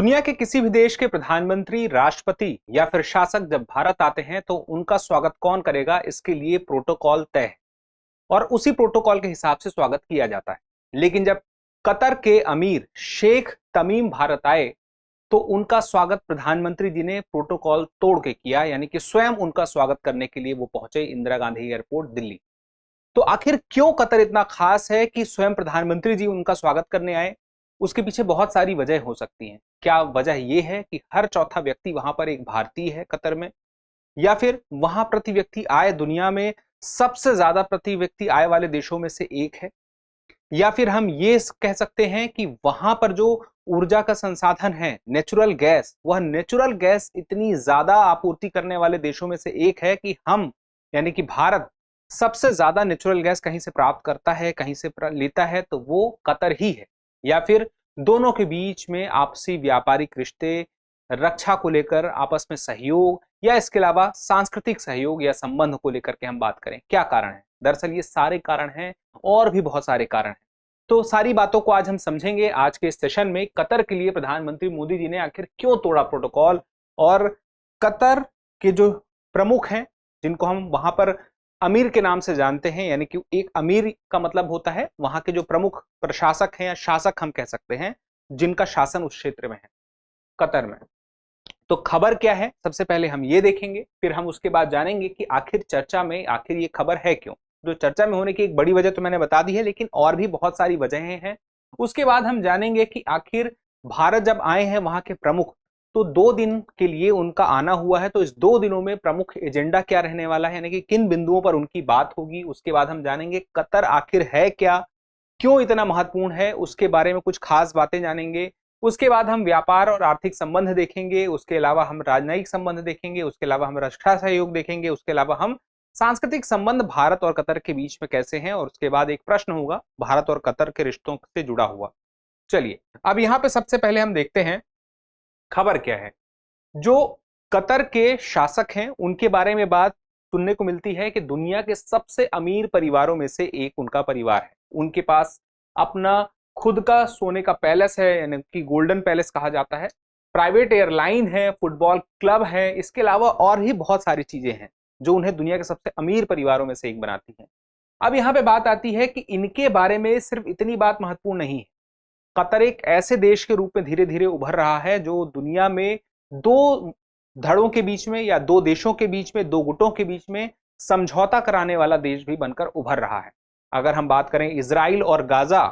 दुनिया के किसी भी देश के प्रधानमंत्री, राष्ट्रपति या फिर शासक जब भारत आते हैं तो उनका स्वागत कौन करेगा, इसके लिए प्रोटोकॉल तय है और उसी प्रोटोकॉल के हिसाब से स्वागत किया जाता है। लेकिन जब कतर के अमीर शेख तमीम भारत आए तो उनका स्वागत प्रधानमंत्री जी ने प्रोटोकॉल तोड़ के किया, यानी कि स्वयं उनका स्वागत करने के लिए वो पहुंचे इंदिरा गांधी एयरपोर्ट दिल्ली। तो आखिर क्यों कतर इतना खास है कि स्वयं प्रधानमंत्री जी उनका स्वागत करने आए? उसके पीछे बहुत सारी वजह हो सकती हैं। क्या वजह यह है कि हर चौथा व्यक्ति वहां पर एक भारतीय है कतर में, या फिर वहां प्रति व्यक्ति आय दुनिया में सबसे ज्यादा प्रति व्यक्ति आय वाले देशों में से एक है, या फिर हम ये कह सकते हैं कि वहां पर जो ऊर्जा का संसाधन है नेचुरल गैस, वह नेचुरल गैस इतनी ज्यादा आपूर्ति करने वाले देशों में से एक है कि हम यानी कि भारत सबसे ज्यादा नेचुरल गैस कहीं से प्राप्त करता है, कहीं से लेता है तो वो कतर ही है। या फिर दोनों के बीच में आपसी व्यापारिक रिश्ते, रक्षा को लेकर आपस में सहयोग, या इसके अलावा सांस्कृतिक सहयोग या संबंध को लेकर के हम बात करें, क्या कारण है? दरअसल ये सारे कारण हैं और भी बहुत सारे कारण हैं। तो सारी बातों को आज हम समझेंगे आज के इस सेशन में। कतर के लिए प्रधानमंत्री मोदी जी ने आखिर क्यों तोड़ा प्रोटोकॉल, और कतर के जो प्रमुख हैं जिनको हम वहां पर अमीर के नाम से जानते हैं, यानी कि एक अमीर का मतलब होता है वहां के जो प्रमुख प्रशासक हैं या शासक हम कह सकते हैं, जिनका शासन उस क्षेत्र में है कतर में। तो खबर क्या है, सबसे पहले हम ये देखेंगे, फिर हम उसके बाद जानेंगे कि आखिर चर्चा में आखिर ये खबर है क्यों। जो चर्चा में होने की एक बड़ी वजह तो मैंने बता दी है, लेकिन और भी बहुत सारी वजहें हैं। उसके बाद हम जानेंगे कि आखिर भारत जब आए हैं वहां के प्रमुख, तो 2 दिन के लिए उनका आना हुआ है, तो इस 2 दिनों में प्रमुख एजेंडा क्या रहने वाला है, यानी कि किन बिंदुओं पर उनकी बात होगी। उसके बाद हम जानेंगे कतर आखिर है क्या, क्यों इतना महत्वपूर्ण है, उसके बारे में कुछ खास बातें जानेंगे। उसके बाद हम व्यापार और आर्थिक संबंध देखेंगे, उसके अलावा हम राजनयिक संबंध देखेंगे, उसके अलावा हम रक्षा सहयोग देखेंगे, उसके अलावा हम सांस्कृतिक संबंध भारत और कतर के बीच में कैसे हैं, और उसके बाद एक प्रश्न होगा भारत और कतर के रिश्तों से जुड़ा हुआ। चलिए अब यहां पे सबसे पहले हम देखते हैं खबर क्या है। जो कतर के शासक हैं उनके बारे में बात सुनने को मिलती है कि दुनिया के सबसे अमीर परिवारों में से एक उनका परिवार है। उनके पास अपना खुद का सोने का पैलेस है, यानी कि गोल्डन पैलेस कहा जाता है, प्राइवेट एयरलाइन है, फुटबॉल क्लब है, इसके अलावा और भी बहुत सारी चीजें हैं जो उन्हें दुनिया के सबसे अमीर परिवारों में से एक बनाती हैं। अब यहाँ पे बात आती है कि इनके बारे में सिर्फ इतनी बात महत्वपूर्ण नहीं है। कतर एक ऐसे देश के रूप में धीरे धीरे उभर रहा है जो दुनिया में दो धड़ों के बीच में या दो देशों के बीच में, दो गुटों के बीच में समझौता कराने वाला देश भी बनकर उभर रहा है। अगर हम बात करें इजराइल और गाजा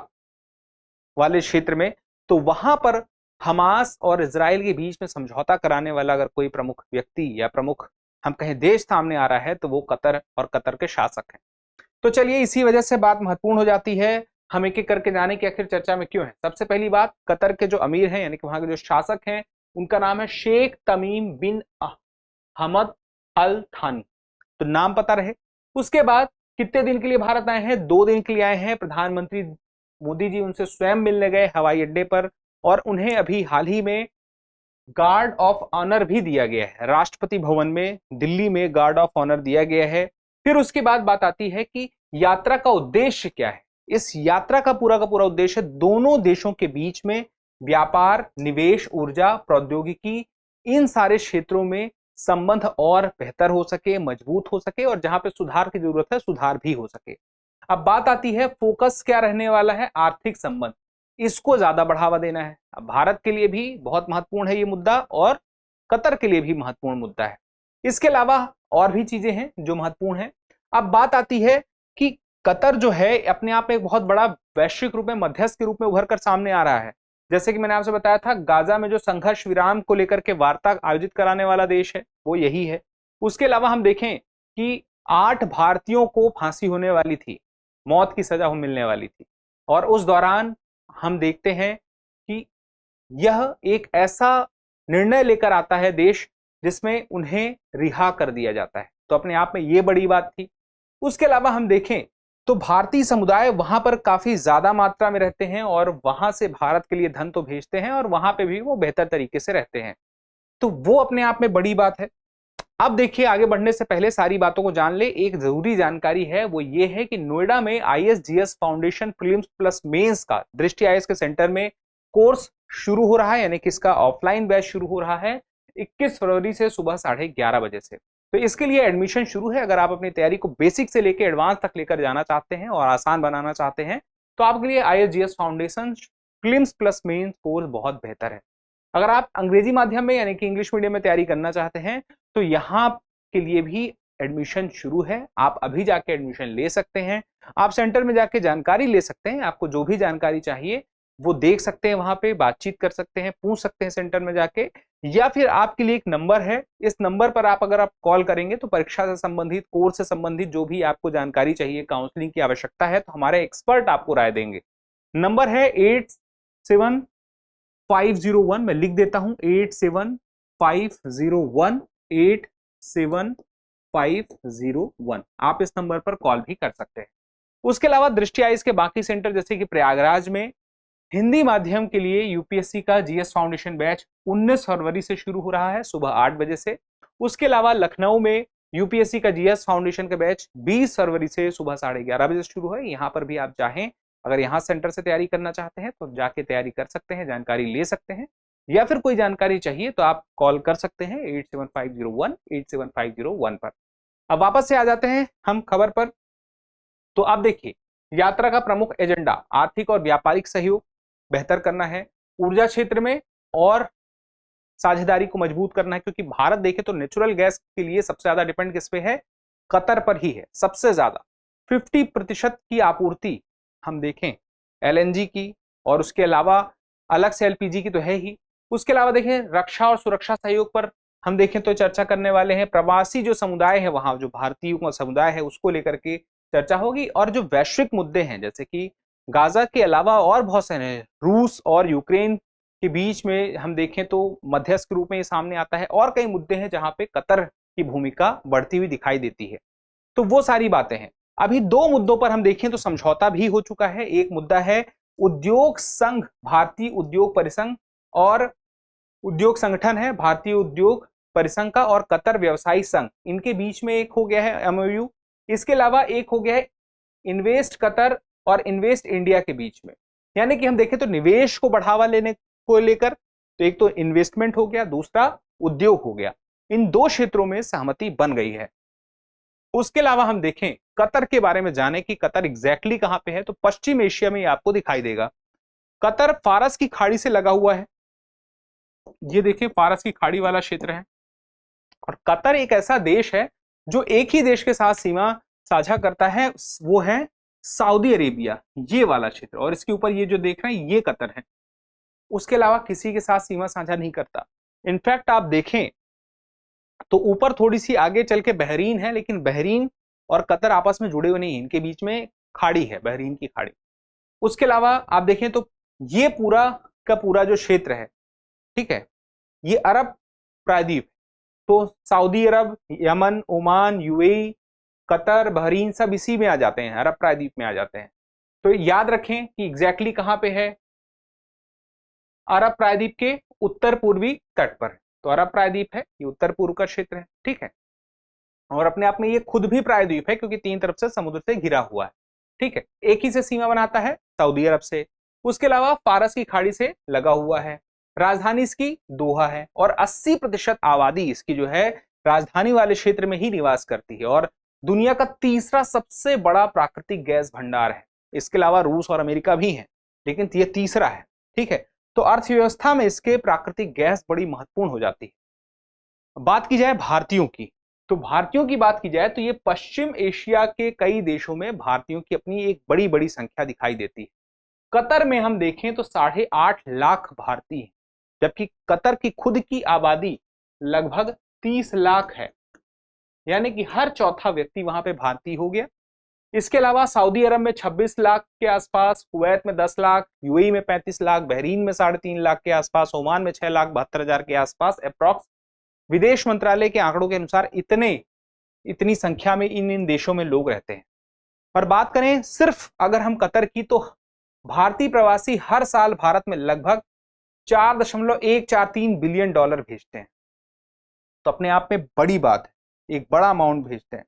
वाले क्षेत्र में, तो वहां पर हमास और इजराइल के बीच में समझौता कराने वाला अगर कोई प्रमुख व्यक्ति या प्रमुख हम कहें देश सामने आ रहा है तो वो कतर और कतर के शासक हैं। तो चलिए इसी वजह से बात महत्वपूर्ण हो जाती है, हम एक एक करके जाने कि आखिर चर्चा में क्यों है। सबसे पहली बात, कतर के जो अमीर हैं यानी कि वहां के जो शासक हैं उनका नाम है शेख तमीम बिन हमद अल थानी, तो नाम पता रहे। उसके बाद कितने दिन के लिए भारत आए हैं? 2 दिन के लिए आए हैं। प्रधानमंत्री मोदी जी उनसे स्वयं मिलने गए हवाई अड्डे पर, और उन्हें अभी हाल ही में गार्ड ऑफ ऑनर भी दिया गया है। राष्ट्रपति भवन में दिल्ली में गार्ड ऑफ ऑनर दिया गया है। फिर उसके बाद बात आती है कि यात्रा का उद्देश्य क्या है। इस यात्रा का पूरा उद्देश्य दोनों देशों के बीच में व्यापार, निवेश, ऊर्जा, प्रौद्योगिकी, इन सारे क्षेत्रों में संबंध और बेहतर हो सके, मजबूत हो सके, और जहां पे सुधार की जरूरत है सुधार भी हो सके। अब बात आती है फोकस क्या रहने वाला है, आर्थिक संबंध, इसको ज्यादा बढ़ावा देना है। अब भारत के लिए भी बहुत महत्वपूर्ण है ये मुद्दा, और कतर के लिए भी महत्वपूर्ण मुद्दा है। इसके अलावा और भी चीजें हैं जो महत्वपूर्ण है। अब बात आती है कि कतर जो है अपने आप में एक बहुत बड़ा वैश्विक रूप में मध्यस्थ के रूप में उभर कर सामने आ रहा है। जैसे कि मैंने आपसे बताया था, गाजा में जो संघर्ष विराम को लेकर के वार्ता आयोजित कराने वाला देश है वो यही है। उसके अलावा हम देखें कि 8 भारतीयों को फांसी होने वाली थी, मौत की सजा मिलने वाली थी, और उस दौरान हम देखते हैं कि यह एक ऐसा निर्णय लेकर आता है देश जिसमें उन्हें रिहा कर दिया जाता है, तो अपने आप में यह बड़ी बात थी। उसके अलावा हम देखें तो भारतीय समुदाय वहां पर काफी ज्यादा मात्रा में रहते हैं, और वहां से भारत के लिए धन तो भेजते हैं, और वहां पे भी वो बेहतर तरीके से रहते हैं, तो वो अपने आप में बड़ी बात है। अब देखिए, आगे बढ़ने से पहले सारी बातों को जान ले। एक जरूरी जानकारी है, वो ये है कि नोएडा में ISGS foundation prelims plus mains का दृष्टि आईएएस के सेंटर में कोर्स शुरू हो रहा है, यानी कि इसका ऑफलाइन बैच शुरू हो रहा है 21 फरवरी से सुबह 11:30 बजे से। तो इसके लिए एडमिशन शुरू है। अगर आप अपनी तैयारी को बेसिक से लेकर एडवांस तक लेकर जाना चाहते हैं और आसान बनाना चाहते हैं तो आपके लिए ISGS foundation prelims plus mains course बहुत बेहतर है। अगर आप अंग्रेजी माध्यम में यानी कि इंग्लिश मीडियम में तैयारी करना चाहते हैं तो यहाँ के लिए भी एडमिशन शुरू है। आप अभी जाके एडमिशन ले सकते हैं। आप सेंटर में जाके जानकारी ले सकते हैं। आपको जो भी जानकारी चाहिए वो देख सकते हैं, वहां पे बातचीत कर सकते हैं, पूछ सकते हैं सेंटर में जाके, या फिर आपके लिए एक नंबर है, इस नंबर पर अगर आप कॉल करेंगे तो परीक्षा से संबंधित, कोर्स से संबंधित जो भी आपको जानकारी चाहिए, काउंसलिंग की आवश्यकता है तो हमारे एक्सपर्ट आपको राय देंगे। नंबर है 87501, मैं लिख देता हूं 87501 आप इस नंबर पर कॉल भी कर सकते हैं। उसके अलावा दृष्टि आइज के बाकी सेंटर जैसे कि प्रयागराज में हिंदी माध्यम के लिए यूपीएससी का जीएस फाउंडेशन बैच 19 फरवरी से शुरू हो रहा है सुबह 8 बजे से। उसके अलावा लखनऊ में यूपीएससी का जीएस फाउंडेशन का बैच 20 फरवरी से सुबह 11:30 बजे शुरू है। यहाँ पर भी आप चाहें, अगर यहाँ सेंटर से तैयारी करना चाहते हैं तो जाके तैयारी कर सकते हैं, जानकारी ले सकते हैं, या फिर कोई जानकारी चाहिए तो आप कॉल कर सकते हैं 87501 पर। अब वापस से आ जाते हैं हम खबर पर। तो आप देखिए, यात्रा का प्रमुख एजेंडा आर्थिक और व्यापारिक सहयोग बेहतर करना है, ऊर्जा क्षेत्र में और साझेदारी को मजबूत करना है, क्योंकि भारत देखे तो नेचुरल गैस के लिए सबसे ज्यादा डिपेंड किस पे है, कतर पर ही है। सबसे ज्यादा 50% की आपूर्ति हम देखें LNG की, और उसके अलावा अलग से LPG की तो है ही। उसके अलावा देखें रक्षा और सुरक्षा सहयोग पर हम देखें तो चर्चा करने वाले हैं। प्रवासी जो समुदाय है, वहां जो भारतीयों का समुदाय है उसको लेकर के चर्चा होगी। और जो वैश्विक मुद्दे हैं जैसे कि गाजा के अलावा और बहुत सारे, रूस और यूक्रेन के बीच में हम देखें तो मध्यस्थ के रूप में ये सामने आता है, और कई मुद्दे हैं जहां पे कतर की भूमिका बढ़ती हुई दिखाई देती है। तो वो सारी बातें हैं। अभी दो मुद्दों पर हम देखें तो समझौता भी हो चुका है। एक मुद्दा है उद्योग संघ, भारतीय उद्योग परिसंघ, और उद्योग संगठन है भारतीय उद्योग परिसंघ का, और कतर व्यवसायी संघ, इनके बीच में एक हो गया है MOU। इसके अलावा एक हो गया है इन्वेस्ट कतर और इन्वेस्ट इंडिया के बीच में। यानी कि हम देखें तो निवेश को बढ़ावा लेने को लेकर, तो एक तो इन्वेस्टमेंट हो गया, दूसरा उद्योग हो गया। इन दो क्षेत्रों में सहमति बन गई है। उसके अलावा हम देखें कतर के बारे में जाने कि कतर एग्जैक्टली कहां पे है, तो पश्चिम एशिया में आपको दिखाई देगा। कतर फारस की खाड़ी से लगा हुआ है। ये देखिए फारस की खाड़ी वाला क्षेत्र है, और कतर एक ऐसा देश है जो एक ही देश के साथ सीमा साझा करता है, वो है सऊदी अरेबिया, ये वाला क्षेत्र। और इसके ऊपर ये जो देख रहे हैं ये कतर है। उसके अलावा किसी के साथ सीमा साझा नहीं करता। इनफैक्ट आप देखें तो ऊपर थोड़ी सी आगे चल के बहरीन है, लेकिन बहरीन और कतर आपस में जुड़े हुए नहीं, इनके बीच में खाड़ी है, बहरीन की खाड़ी। उसके अलावा आप देखें तो ये पूरा का पूरा जो क्षेत्र है, ठीक है, ये अरब प्रायद्वीप, तो Saudi Arab, Yemen, Oman, UAE, Qatar, Bahrain सब इसी में आ जाते हैं, अरब प्रायद्वीप में आ जाते हैं। तो याद रखें कि एग्जैक्टली कहां पे है, अरब प्रायद्वीप के उत्तर पूर्वी तट पर। तो अरब प्रायद्वीप है, ये उत्तर पूर्व का क्षेत्र है, ठीक है, और अपने आप में ये खुद भी प्रायद्वीप है क्योंकि तीन तरफ से समुद्र से घिरा हुआ है, ठीक है। एक ही से सीमा बनाता है, सऊदी अरब से। उसके अलावा फारस की खाड़ी से लगा हुआ है। राजधानी इसकी दोहा है, और 80% आबादी इसकी जो है राजधानी वाले क्षेत्र में ही निवास करती है, और दुनिया का तीसरा सबसे बड़ा प्राकृतिक गैस भंडार है। इसके अलावा रूस और अमेरिका भी हैं, लेकिन ये तीसरा है, ठीक है। तो अर्थव्यवस्था में इसके प्राकृतिक गैस बड़ी महत्वपूर्ण हो जाती है। बात की जाए भारतीयों की, तो भारतीयों की बात की जाए तो ये पश्चिम एशिया के कई देशों में भारतीयों की अपनी एक बड़ी बड़ी संख्या दिखाई देती है। कतर में हम देखें तो 8.5 लाख भारतीय हैं, जबकि कतर की खुद की आबादी लगभग 30 लाख है, यानी कि हर चौथा व्यक्ति वहां पे भारतीय हो गया। इसके अलावा सऊदी अरब में 26 लाख के आसपास, कुवैत में 10 लाख, UAE में 35 लाख, बहरीन में 3.5 लाख के आसपास, ओमान में 6,72,000 के आसपास अप्रॉक्स, विदेश मंत्रालय के आंकड़ों के अनुसार इतनी संख्या में इन देशों में लोग रहते हैं। और बात करें सिर्फ अगर हम कतर की, तो भारतीय प्रवासी हर साल भारत में लगभग $4.143 बिलियन भेजते हैं। तो अपने आप में बड़ी बात है, एक बड़ा अमाउंट भेजते हैं।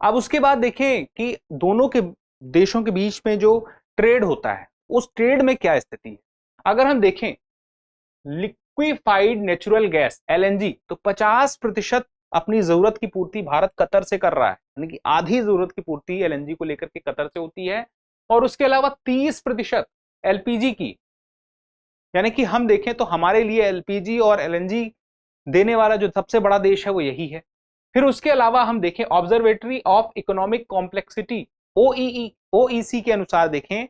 अब उसके बाद देखें कि दोनों के देशों के बीच में जो ट्रेड होता है, उस ट्रेड में क्या स्थिति है। अगर हम देखें लिक्विफाइड नेचुरल गैस एलएनजी, तो 50% अपनी जरूरत की पूर्ति भारत कतर से कर रहा है, यानी कि आधी जरूरत की पूर्ति एलएनजी को लेकर के कतर से होती है। और उसके अलावा 30% एलपीजी की, यानी कि हम देखें तो हमारे लिए एलपीजी और एलएनजी देने वाला जो सबसे बड़ा देश है वो यही है। फिर उसके अलावा हम देखें ऑब्जर्वेटरी ऑफ इकोनॉमिक कॉम्प्लेक्सिटी ओईसी के अनुसार देखें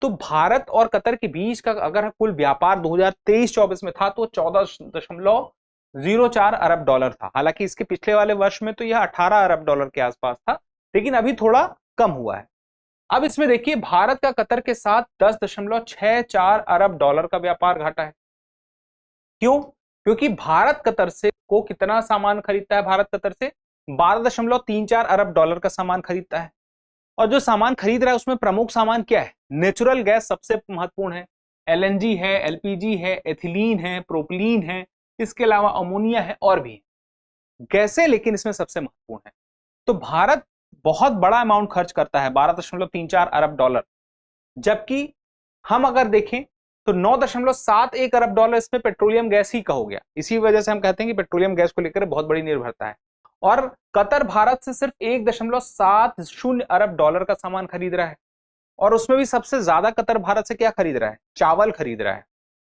तो भारत और कतर के बीच का अगर कुल व्यापार 2023-24 में था तो 14.04 अरब डॉलर था। हालांकि इसके पिछले वाले वर्ष में तो यह 18 अरब डॉलर के आसपास था, लेकिन अभी थोड़ा कम हुआ है। अब इसमें देखिए भारत का कतर के साथ 10.64 अरब डॉलर का व्यापार घाटा है। क्यों? क्योंकि भारत कतर से को कितना सामान खरीदता है, भारत कतर से 12.34 अरब डॉलर का सामान खरीदता है। और जो सामान खरीद रहा है उसमें प्रमुख सामान क्या है? नेचुरल गैस सबसे महत्वपूर्ण है, एलएनजी है, एलपीजी है, एथिलीन है, प्रोपिलीन है, इसके अलावा अमोनिया है और भी गैसें, लेकिन इसमें सबसे महत्वपूर्ण है। तो भारत बहुत बड़ा अमाउंट खर्च करता है, 12.34 अरब डॉलर, जबकि हम अगर देखें तो 9.71 अरब डॉलर इसमें पेट्रोलियम गैस ही का हो गया। इसी वजह से हम कहते हैं कि पेट्रोलियम गैस को लेकर बहुत बड़ी निर्भरता है। और कतर भारत से सिर्फ 1.70 अरब डॉलर का सामान खरीद रहा है, और उसमें भी सबसे ज्यादा कतर भारत से क्या खरीद रहा है? चावल खरीद रहा है।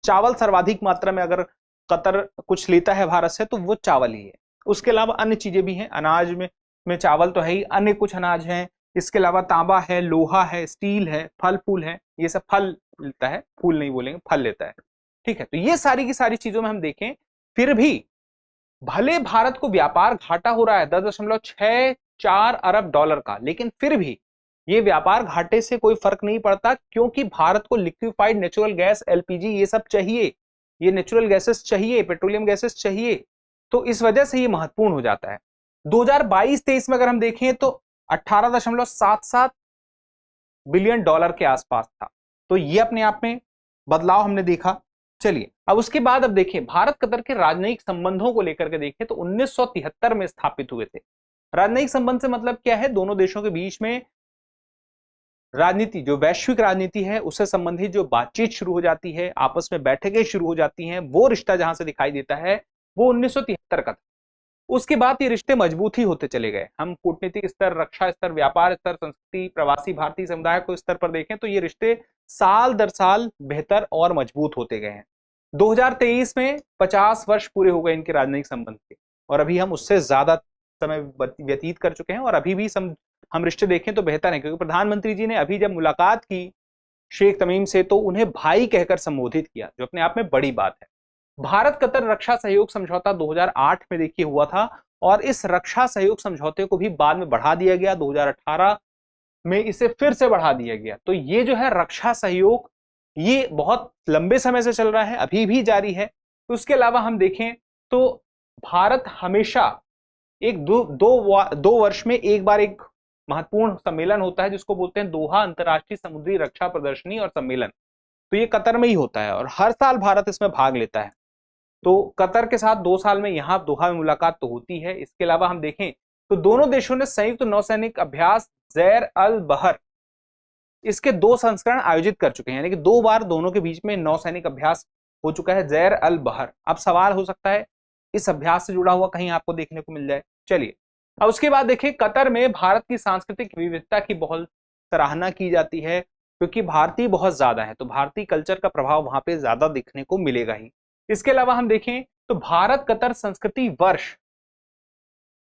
चावल सर्वाधिक मात्रा में अगर कतर कुछ लेता है भारत से तो वो चावल ही है। उसके अलावा अन्य चीजें भी हैं, अनाज में चावल तो है ही, अन्य कुछ अनाज हैं, इसके अलावा तांबा है, लोहा है, स्टील है, फल फूल है, ये सब फल लेता है, फूल नहीं बोलेंगे, फल लेता है। ठीक है, तो ये सारी की सारी चीजों में हम देखें, फिर भी भले भारत को व्यापार घाटा हो रहा है 10.64 अरब डॉलर का, लेकिन फिर भी ये व्यापार घाटे से कोई फर्क नहीं पड़ता, क्योंकि भारत को लिक्विफाइड नेचुरल गैस एलपीजी ये सब चाहिए, ये नेचुरल गैसेस चाहिए, पेट्रोलियम गैसेस चाहिए, तो इस वजह से ये महत्वपूर्ण हो जाता है। 2022-23 में अगर हम देखें तो 18.77 बिलियन डॉलर के आसपास था। तो ये अपने आप में बदलाव हमने देखा। चलिए अब उसके बाद अब देखें भारत कतर के राजनयिक संबंधों को लेकर के देखें तो 1973 में स्थापित हुए थे। राजनयिक संबंध से मतलब क्या है? दोनों देशों के बीच में राजनीति, जो वैश्विक राजनीति है उससे संबंधित जो बातचीत शुरू हो जाती है, आपस में बैठकें शुरू हो जाती हैं, वो रिश्ता जहां से दिखाई देता है वो 1973 का था। उसके बाद ये रिश्ते मजबूत ही होते चले गए। हम कूटनीतिक स्तर, रक्षा स्तर, व्यापार स्तर, संस्कृति, प्रवासी भारतीय समुदाय को स्तर पर देखें तो ये रिश्ते साल दर साल बेहतर और मजबूत होते गए हैं। 2023 में 50 वर्ष पूरे हो गए इनके राजनयिक संबंध के, और अभी हम उससे ज्यादा समय व्यतीत कर चुके हैं, और अभी भी हम रिश्ते देखें तो बेहतर है, क्योंकि प्रधानमंत्री जी ने अभी जब मुलाकात की शेख तमीम से तो उन्हें भाई कहकर संबोधित किया, जो अपने आप में बड़ी बात है। भारत कतर रक्षा सहयोग समझौता 2008 में देखिए हुआ था, और इस रक्षा सहयोग समझौते को भी बाद में बढ़ा दिया गया, 2018 में इसे फिर से बढ़ा दिया गया। तो ये जो है रक्षा सहयोग, ये बहुत लंबे समय से चल रहा है, अभी भी जारी है। उसके अलावा हम देखें तो भारत हमेशा एक दो वर्ष में एक बार एक महत्वपूर्ण सम्मेलन होता है जिसको बोलते हैं दोहा अंतर्राष्ट्रीय समुद्री रक्षा प्रदर्शनी और सम्मेलन। तो ये कतर में ही होता है और हर साल भारत इसमें भाग लेता है। तो कतर के साथ 2 साल में यहां दोहा में मुलाकात तो होती है। इसके अलावा हम देखें तो दोनों देशों ने संयुक्त नौसैनिक अभ्यास जैर अल बहर, इसके 2 संस्करण आयोजित कर चुके हैं, यानी कि 2 बार दोनों के बीच में नौसैनिक अभ्यास हो चुका है, जैर अल बहर। अब सवाल हो सकता है इस अभ्यास से जुड़ा हुआ कहीं आपको देखने को मिल जाए। चलिए अब उसके बाद देखिए कतर में भारत की सांस्कृतिक विविधता की बहुत सराहना की जाती है, क्योंकि भारतीय बहुत ज्यादा है, तो भारतीय कल्चर का प्रभाव वहां पे ज्यादा देखने को मिलेगा ही। इसके अलावा हम देखें तो भारत कतर संस्कृति वर्ष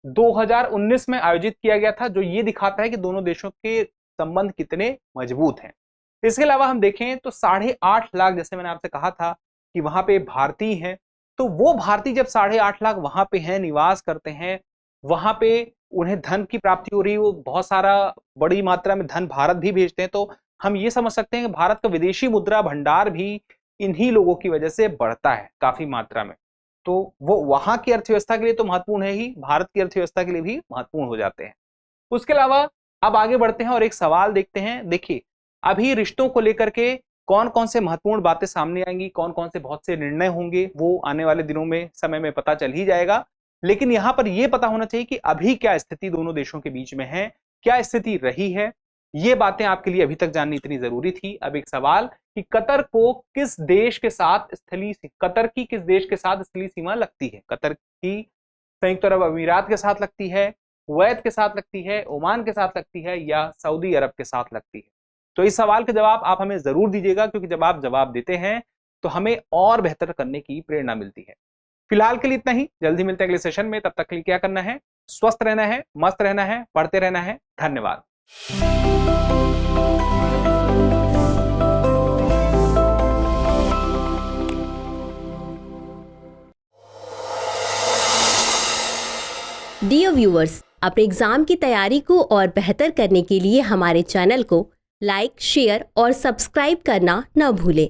2019 में आयोजित किया गया था, जो ये दिखाता है कि दोनों देशों के संबंध कितने मजबूत हैं। इसके अलावा हम देखें तो 8.5 लाख, जैसे मैंने आपसे कहा था कि वहां पे भारतीय हैं, तो वो भारतीय जब 8.5 लाख वहां पे हैं, निवास करते हैं, वहां पे उन्हें धन की प्राप्ति हो रही है, वो बहुत सारा बड़ी मात्रा में धन भारत भी भेजते हैं, तो हम ये समझ सकते हैं कि भारत का विदेशी मुद्रा भंडार भी इन्हीं लोगों की वजह से बढ़ता है काफी मात्रा में। तो वो वहां की अर्थव्यवस्था के लिए तो महत्वपूर्ण है ही, भारत की अर्थव्यवस्था के लिए भी महत्वपूर्ण हो जाते हैं। उसके अलावा अब आगे बढ़ते हैं और एक सवाल देखते हैं। देखिए अभी रिश्तों को लेकर के कौन कौन से महत्वपूर्ण बातें सामने आएंगी, कौन कौन से बहुत से निर्णय होंगे, वो आने वाले दिनों में समय में पता चल ही जाएगा। लेकिन यहां पर यह पता होना चाहिए कि अभी क्या स्थिति दोनों देशों के बीच में है, क्या स्थिति रही है ये बातें आपके लिए अभी तक जाननी इतनी जरूरी थी। अब एक सवाल कि कतर की किस देश के साथ स्थलीय सीमा लगती है? कतर की संयुक्त अरब अमीरात के साथ लगती है, कुवैत के साथ लगती है, ओमान के साथ लगती है, या सऊदी अरब के साथ लगती है? तो इस सवाल के जवाब आप हमें जरूर दीजिएगा, क्योंकि जब आप जवाब देते हैं तो हमें और बेहतर करने की प्रेरणा मिलती है। फिलहाल के लिए इतना ही, जल्दी मिलते हैं अगले सेशन में। तब तक के लिए क्या करना है? स्वस्थ रहना है, मस्त रहना है, पढ़ते रहना है। धन्यवाद। डियर व्यूअर्स, अपने एग्जाम की तैयारी को और बेहतर करने के लिए हमारे चैनल को लाइक, शेयर और सब्सक्राइब करना न भूलें।